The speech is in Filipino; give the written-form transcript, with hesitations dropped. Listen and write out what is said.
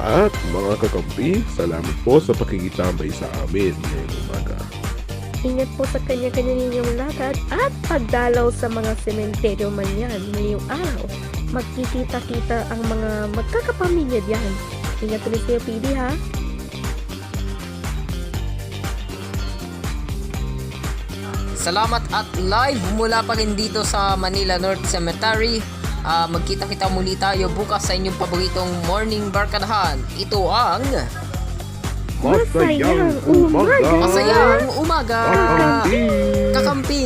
At mga kakampi, salamat po sa pakikitambay sa amin ngayong umaga. Ingat po sa kanya-kanya ninyong lakad at pagdalaw sa mga sementeryo man yan ngayong araw. Magkikita-kita ang mga magkakapamilya diyan. Ingat ulit kayo, PD, ha? Salamat at live mula pa rin dito sa Manila North Cemetery. Magkita-kita muli tayo bukas sa inyong paboritong morning barkadahan. Ito ang Masayang umaga! Masayang Umaga! Kakampi! Kakampi!